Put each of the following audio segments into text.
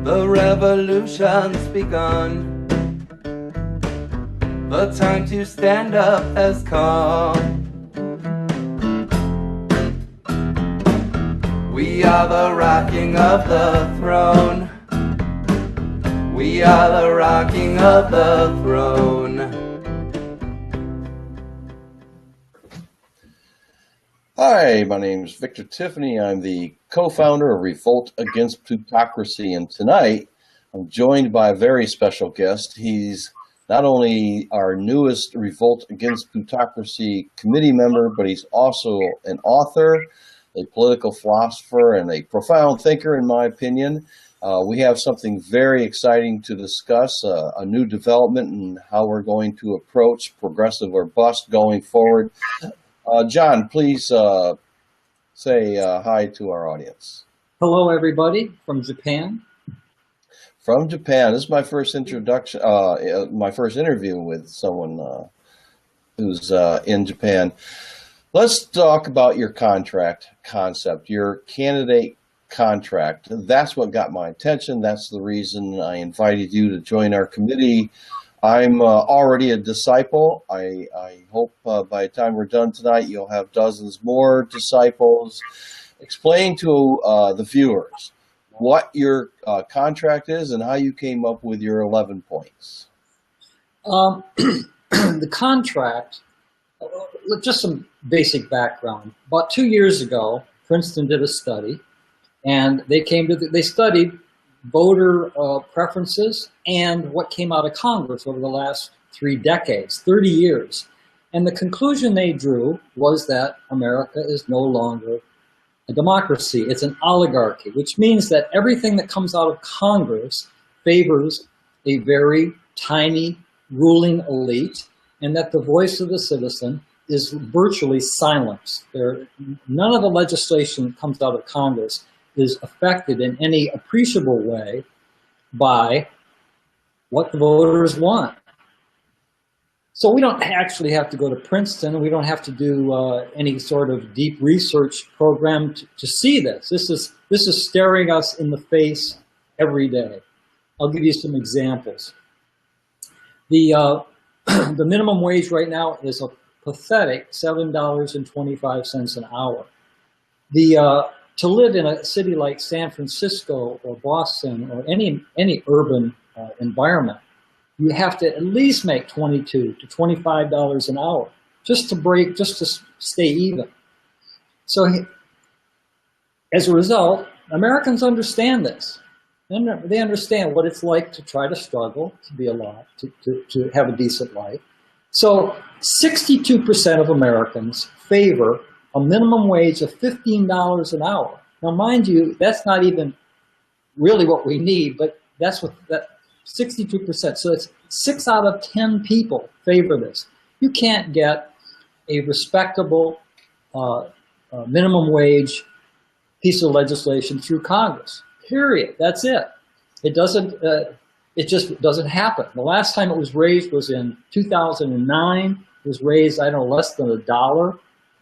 The revolution's begun. The time to stand up has come. We are the rocking of the throne. We are the rocking of the throne. Hi, my name is Victor Tiffany. I'm the co-founder of Revolt Against Plutocracy, and tonight I'm joined by a very special guest. He's not only our newest Revolt Against Plutocracy committee member, but he's also an author, a political philosopher, and a profound thinker, in my opinion. We have something very exciting to discuss, a new development in how we're going to approach progressive or bust going forward. John, please say hi to our audience. Hello, everybody from Japan. From Japan. This is my first introduction, my first interview with someone who's in Japan. Let's talk about your contract concept, your candidate contract. That's what got my attention. That's the reason I invited you to join our committee. I'm already a disciple. I hope by the time we're done tonight, you'll have dozens more disciples. Explain to the viewers what your contract is and how you came up with your 11 points. The contract, just some basic background. About 2 years ago, Princeton did a study, and they studied voter preferences and what came out of Congress over the last 3 decades, 30 years. And the conclusion they drew was that America is no longer a democracy. It's an oligarchy, which means that everything that comes out of Congress favors a very tiny ruling elite, and that the voice of the citizen is virtually silenced. None of the legislation that comes out of Congress is affected in any appreciable way by what the voters want. So we don't actually have to go to Princeton. We don't have to do any sort of deep research program to see this. This is staring us in the face every day. I'll give you some examples. The minimum wage right now is a pathetic $7.25 an hour. To live in a city like San Francisco or Boston or any urban environment, you have to at least make $22 to $25 an hour just to stay even. So as a result, Americans understand this. They understand what it's like to try to struggle, to be alive, to have a decent life. So 62% of Americans favor a minimum wage of $15 an hour. Now, mind you, that's not even really what we need, but that's what that 62%. So it's 6 out of 10 people favor this. You can't get a respectable minimum wage piece of legislation through Congress. Period. That's it. It doesn't. It just doesn't happen. The last time it was raised was in 2009. It was raised, I don't know, less than $1.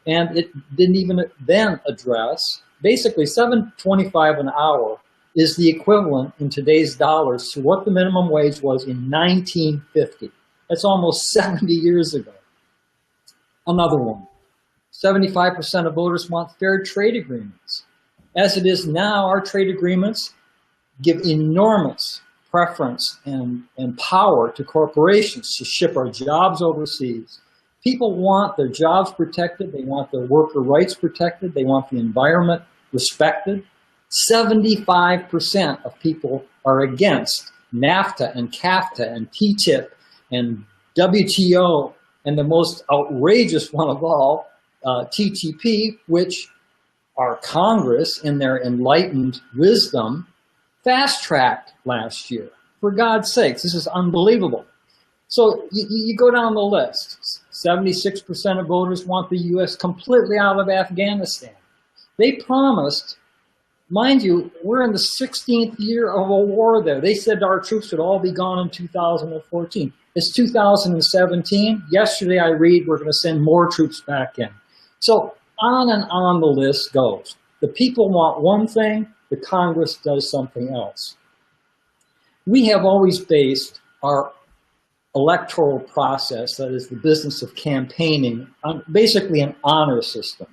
And it didn't even then address, basically $7.25 an hour is the equivalent in today's dollars to what the minimum wage was in 1950. That's almost 70 years ago. Another one, 75% of voters want fair trade agreements. As it is now, our trade agreements give enormous preference and power to corporations to ship our jobs overseas. People want their jobs protected. They want their worker rights protected. They want the environment respected. 75% of people are against NAFTA and CAFTA and TTIP and WTO, and the most outrageous one of all, TTP, which our Congress, in their enlightened wisdom, fast-tracked last year. For God's sakes, this is unbelievable. So you go down the list. 76% of voters want the U.S. completely out of Afghanistan. They promised, mind you, we're in the 16th year of a war there. They said our troops would all be gone in 2014. It's 2017. Yesterday I read we're going to send more troops back in. So on and on the list goes. The people want one thing, the Congress does something else. We have always based our electoral process, that is the business of campaigning, on basically an honor system.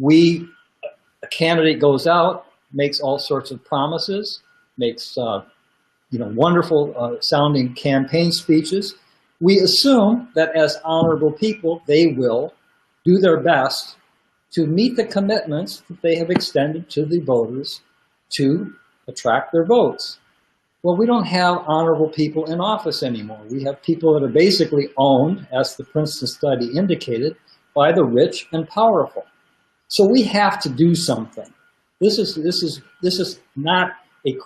A candidate goes out, makes all sorts of promises, makes wonderful sounding campaign speeches. We assume that as honorable people, they will do their best to meet the commitments that they have extended to the voters to attract their votes. Well, we don't have honorable people in office anymore. We have people that are basically owned, as the Princeton study indicated, by the rich and powerful. So we have to do something. This is not a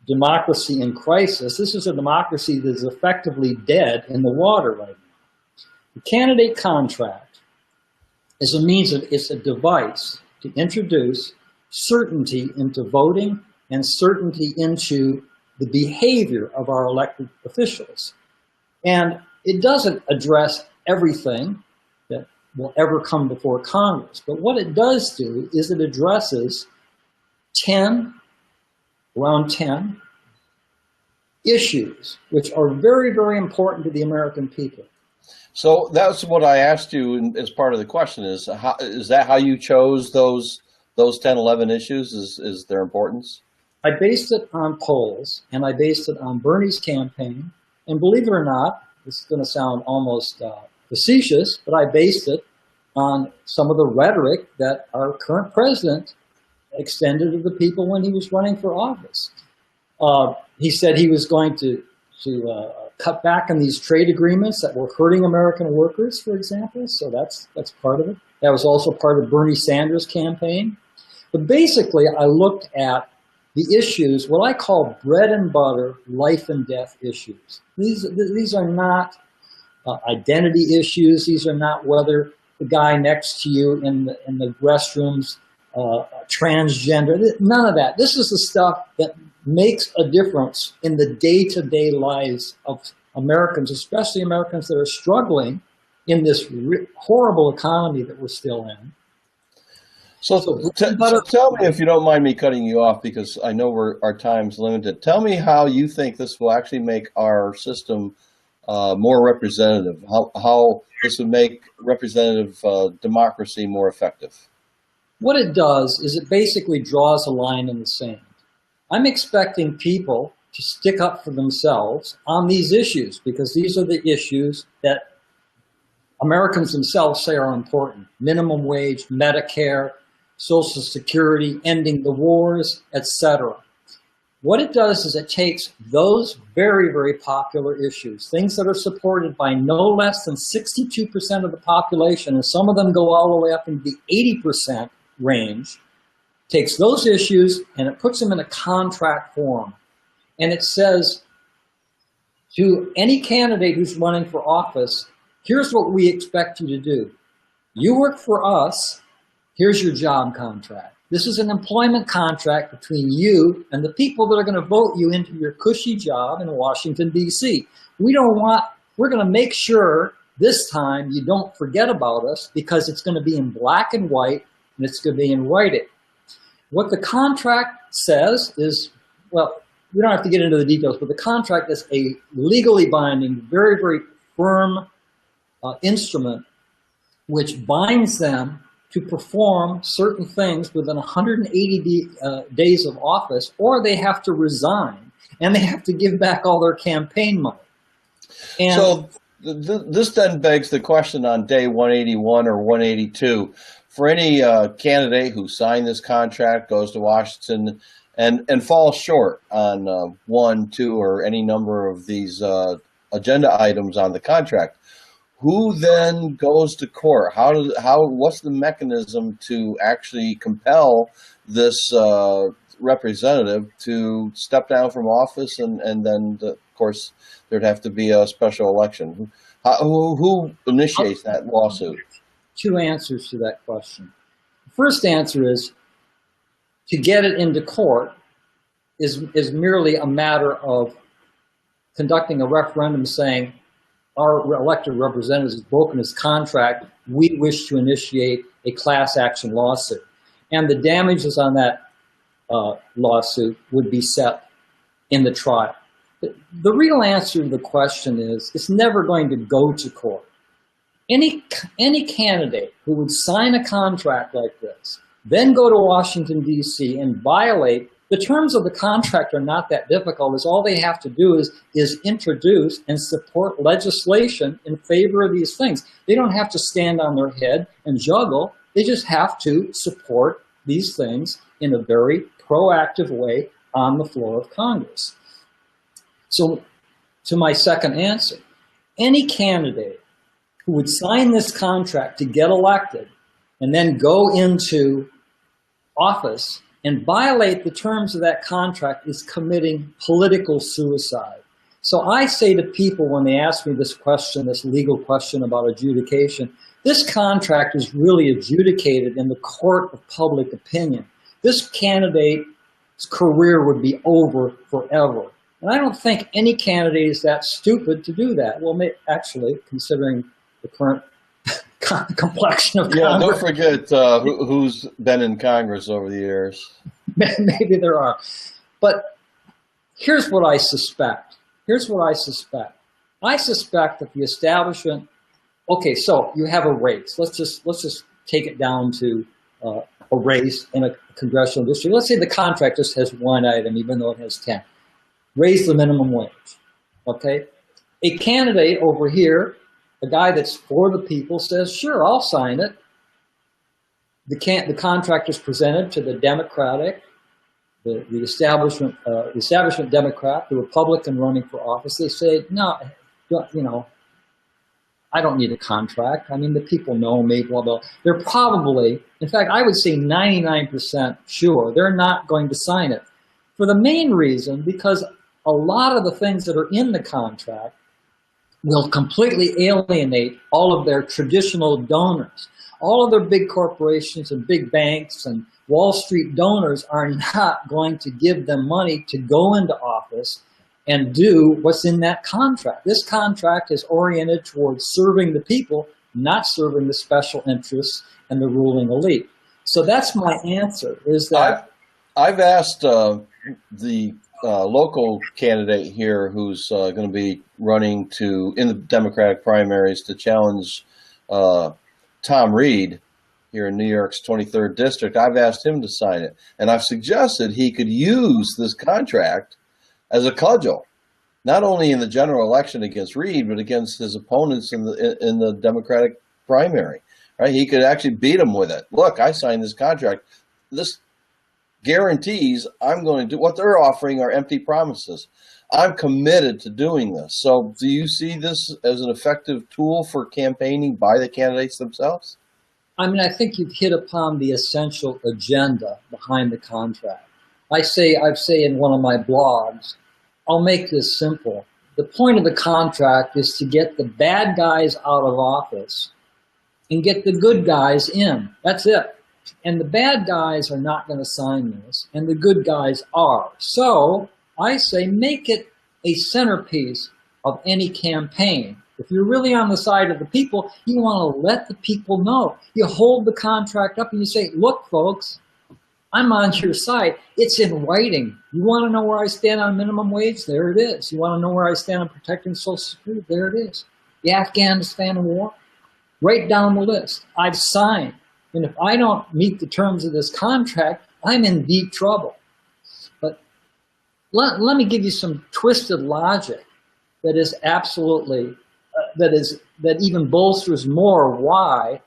democracy in crisis. This is a democracy that is effectively dead in the water right now. The candidate contract is it's a device to introduce certainty into voting and certainty into the behavior of our elected officials. And it doesn't address everything that will ever come before Congress, but what it does do is it addresses around 10 issues, which are very, very important to the American people. So that's what I asked you as part of the question is that how you chose those 10, 11 issues is their importance? I based it on polls, and I based it on Bernie's campaign. And believe it or not, this is going to sound almost facetious, but I based it on some of the rhetoric that our current president extended to the people when he was running for office. He said he was going to cut back on these trade agreements that were hurting American workers, for example. So that's part of it. That was also part of Bernie Sanders' campaign. But basically, I looked at the issues, what I call bread and butter, life and death issues. These are not identity issues. These are not whether the guy next to you in the restrooms transgender. None of that. This is the stuff that makes a difference in the day-to-day lives of Americans, especially Americans that are struggling in this horrible economy that we're still in. So tell me, if you don't mind me cutting you off, because I know our time's limited. Tell me how you think this will actually make our system more representative, how this would make representative democracy more effective. What it does is it basically draws a line in the sand. I'm expecting people to stick up for themselves on these issues, because these are the issues that Americans themselves say are important. Minimum wage, Medicare, Social Security, ending the wars, etc. What it does is it takes those very, very popular issues, things that are supported by no less than 62% of the population, and some of them go all the way up into the 80% range, takes those issues and it puts them in a contract form. And it says to any candidate who's running for office, here's what we expect you to do. You work for us, here's your job contract. This is an employment contract between you and the people that are going to vote you into your cushy job in Washington, D.C. We're going to make sure this time you don't forget about us, because it's going to be in black and white and it's going to be in writing. What the contract says is, well, we don't have to get into the details, but the contract is a legally binding, very, very firm instrument which binds them to perform certain things within 180 days of office, or they have to resign and they have to give back all their campaign money. And so this then begs the question on day 181 or 182, for any candidate who signed this contract, goes to Washington and falls short on 1, 2, or any number of these agenda items on the contract, who then goes to court? What's the mechanism to actually compel this representative to step down from office, and then of course there'd have to be a special election? Who initiates that lawsuit? Two answers to that question. The first answer is, to get it into court is merely a matter of conducting a referendum saying, our elected representative has broken his contract, we wish to initiate a class action lawsuit. And the damages on that lawsuit would be set in the trial. The real answer to the question is it's never going to go to court. Any candidate who would sign a contract like this, then go to Washington, D.C. and violate the terms of the contract are not that difficult. Is all they have to do is introduce and support legislation in favor of these things. They don't have to stand on their head and juggle. They just have to support these things in a very proactive way on the floor of Congress. So to my second answer, any candidate who would sign this contract to get elected and then go into office and violate the terms of that contract is committing political suicide. So I say to people when they ask me this question, this legal question about adjudication, this contract is really adjudicated in the court of public opinion. This candidate's career would be over forever. And I don't think any candidate is that stupid to do that. Well, actually, considering the current complexion of Congress. Yeah, don't forget who's been in Congress over the years. Maybe there are. But here's what I suspect. I suspect that the establishment, okay, so you have a race. Let's just take it down to a race in a congressional district. Let's say the contract just has one item, even though it has 10. Raise the minimum wage, okay? A candidate over here, a guy that's for the people, says, sure, I'll sign it. The contract is presented to the Democratic, the establishment Democrat, the Republican running for office. They say, no, I don't need a contract. I mean, the people know me, blah, blah. They're probably, in fact, I would say 99% sure they're not going to sign it. For the main reason, because a lot of the things that are in the contract will completely alienate all of their traditional donors. All of their big corporations and big banks and Wall Street donors are not going to give them money to go into office and do what's in that contract. This contract is oriented towards serving the people, not serving the special interests and the ruling elite. So that's my answer, is that... I've asked the local candidate here who's going to be running in the Democratic primaries to challenge Tom Reed here in New York's 23rd district. I've asked him to sign it, and I've suggested he could use this contract as a cudgel, not only in the general election against Reed, but against his opponents in the Democratic primary. Right? He could actually beat him with it. Look, I signed this contract. This guarantees I'm going to do what they're offering are empty promises. I'm committed to doing this. So do you see this as an effective tool for campaigning by the candidates themselves? I mean, I think you've hit upon the essential agenda behind the contract. I've say in one of my blogs, I'll make this simple. The point of the contract is to get the bad guys out of office and get the good guys in. That's it. And the bad guys are not going to sign this, and the good guys are. So I say make it a centerpiece of any campaign. If you're really on the side of the people, you want to let the people know. You hold the contract up and you say, look, folks, I'm on your side. It's in writing. You want to know where I stand on minimum wage? There it is. You want to know where I stand on protecting Social Security? There it is. The Afghanistan war? Right down the list. I've signed. And if I don't meet the terms of this contract, I'm in deep trouble. But let me give you some twisted logic that is absolutely, that even bolsters more why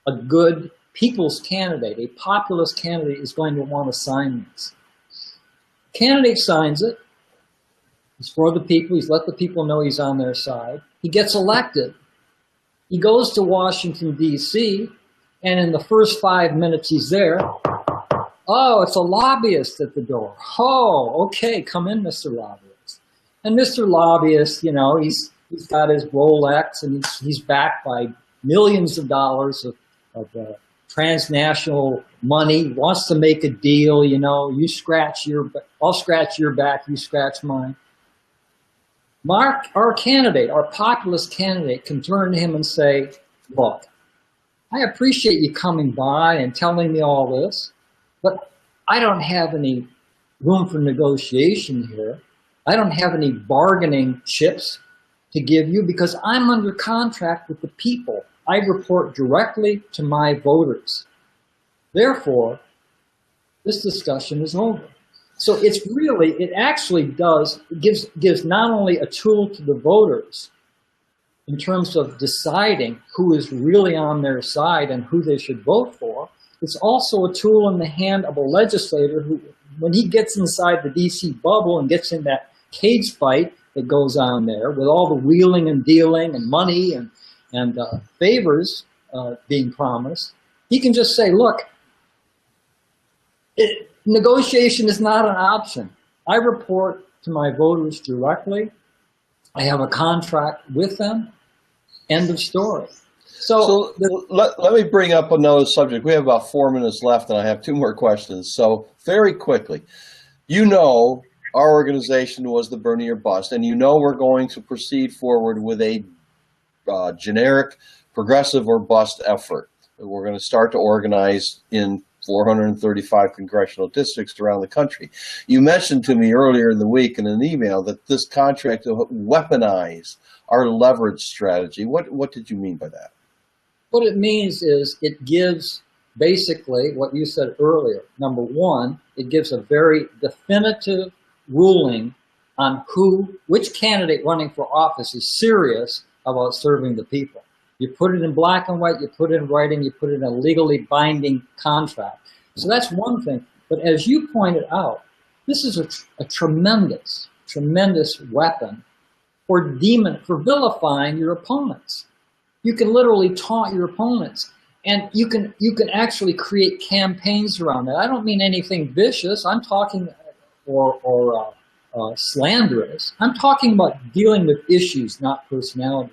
a good people's candidate, a populist candidate, is going to want to sign this. Candidate signs it. He's for the people. He's let the people know he's on their side. He gets elected. He goes to Washington, D.C., and in the first 5 minutes he's there, oh, it's a lobbyist at the door. Oh, okay, come in, Mr. Lobbyist. And Mr. Lobbyist, you know, he's got his Rolex, and he's backed by millions of dollars of transnational money, wants to make a deal, you know, I'll scratch your back, you scratch mine. Our candidate, our populist candidate, can turn to him and say, look, I appreciate you coming by and telling me all this, but I don't have any room for negotiation here. I don't have any bargaining chips to give you because I'm under contract with the people. I report directly to my voters. Therefore, this discussion is over. So it's really, it actually does, it gives not only a tool to the voters in terms of deciding who is really on their side and who they should vote for, it's also a tool in the hand of a legislator who, when he gets inside the DC bubble and gets in that cage fight that goes on there with all the wheeling and dealing and money and favors being promised, he can just say, look, negotiation is not an option. I report to my voters directly. I have a contract with them. End of story. So let me bring up another subject. We have about 4 minutes left, and I have 2 more questions. So very quickly, you know our organization was the Bernie or Bust, and you know we're going to proceed forward with a generic progressive or bust effort. We're going to start to organize in 435 congressional districts around the country. You mentioned to me earlier in the week in an email that this contract will weaponize our leverage strategy. What did you mean by that? What it means is it gives basically what you said earlier. Number one, it gives a very definitive ruling on which candidate running for office is serious about serving the people. You put it in black and white, you put it in writing, you put it in a legally binding contract. So that's one thing. But as you pointed out, this is a tremendous, tremendous weapon for vilifying your opponents. You can literally taunt your opponents, and you can actually create campaigns around it. I don't mean anything vicious. I'm talking or slanderous. I'm talking about dealing with issues, not personalities.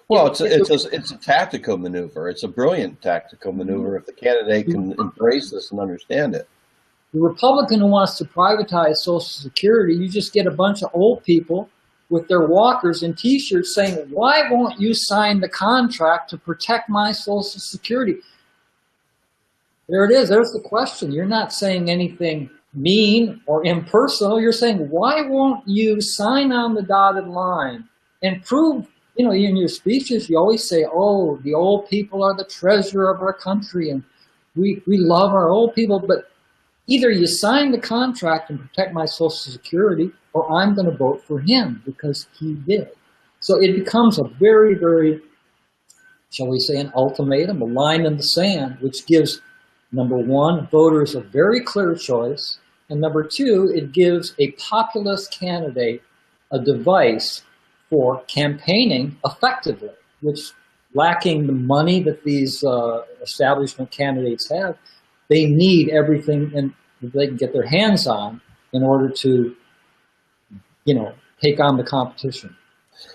Well, it's a tactical maneuver. It's a brilliant tactical maneuver if the candidate can embrace this and understand it. The Republican who wants to privatize Social Security, you just get a bunch of old people with their walkers and T-shirts saying, why won't you sign the contract to protect my Social Security? There it is. There's the question. You're not saying anything mean or impersonal. You're saying, why won't you sign on the dotted line and prove, you know, in your speeches, you always say, oh, the old people are the treasure of our country and we love our old people. But either you sign the contract and protect my Social Security, or I'm going to vote for him because he did. So it becomes a very, very, shall we say, an ultimatum, a line in the sand, which gives, number one, voters a very clear choice, and number two, it gives a populist candidate a device for campaigning effectively, which, lacking the money that these establishment candidates have, they need everything that they can get their hands on in order to, you know, take on the competition.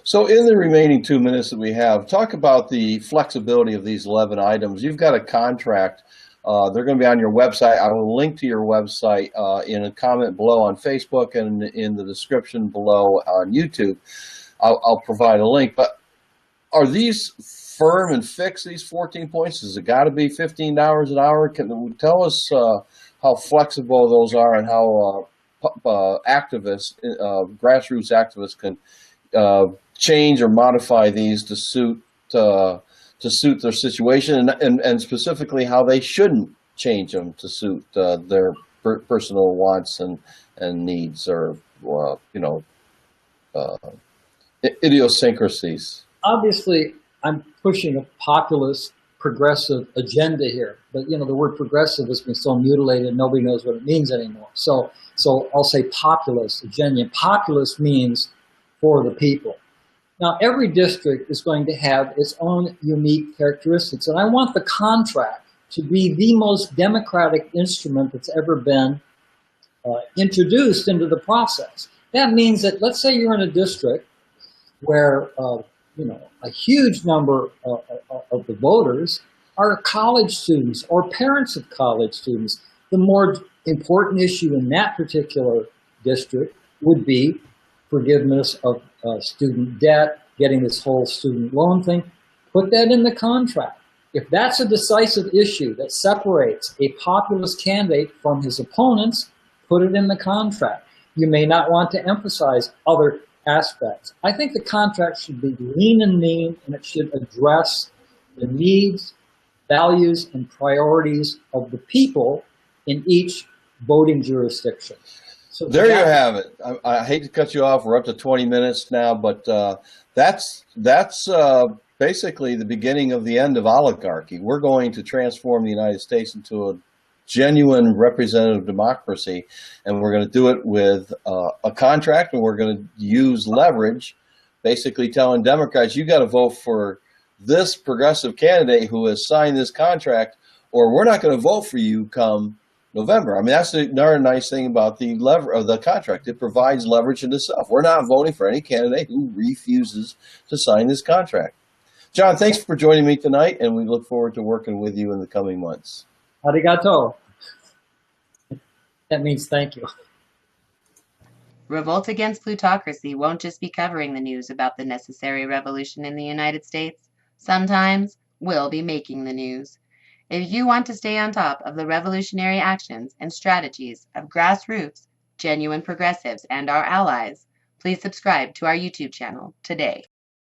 So in the remaining 2 minutes that we have, talk about the flexibility of these 11 items. You've got a contract. They're going to be on your website. I will link to your website in a comment below on Facebook and in the description below on YouTube. I'll provide a link. But are these firm and fixed, these 14 points? Has it got to be $15 an hour? Can you tell us how flexible those are and how activists, grassroots activists, can change or modify these to suit their situation, and specifically how they shouldn't change them to suit their personal wants and needs, or you know, idiosyncrasies. Obviously, I'm pushing a populist progressive agenda here, but you know, the word progressive has been so mutilated nobody knows what it means anymore. So I'll say populist agenda. Populist means for the people. Now, every district is going to have its own unique characteristics, and I want the contract to be the most democratic instrument that's ever been introduced into the process. That means that, let's say you're in a district where you know, a huge number of the voters are college students or parents of college students. The more important issue in that particular district would be forgiveness of student debt, getting this whole student loan thing. Put that in the contract. If that's a decisive issue that separates a populist candidate from his opponents, put it in the contract. you may not want to emphasize other aspects. I think the contract should be lean and mean, and it should address the needs, values, and priorities of the people in each voting jurisdiction. So there you have it. I hate to cut you off. We're up to 20 minutes now, but that's basically the beginning of the end of oligarchy. We're going to transform the United States into a genuine representative democracy, and we're going to do it with a contract, and we're going to use leverage, basically telling Democrats, you got to vote for this progressive candidate who has signed this contract, or we're not going to vote for you come November. I mean, that's another nice thing about the contract. It provides leverage in itself. We're not voting for any candidate who refuses to sign this contract. John, thanks for joining me tonight, and we look forward to working with you in the coming months. Arigato. That means thank you. Revolt Against Plutocracy won't just be covering the news about the necessary revolution in the United States. Sometimes we'll be making the news. If you want to stay on top of the revolutionary actions and strategies of grassroots, genuine progressives, and our allies, please subscribe to our YouTube channel today.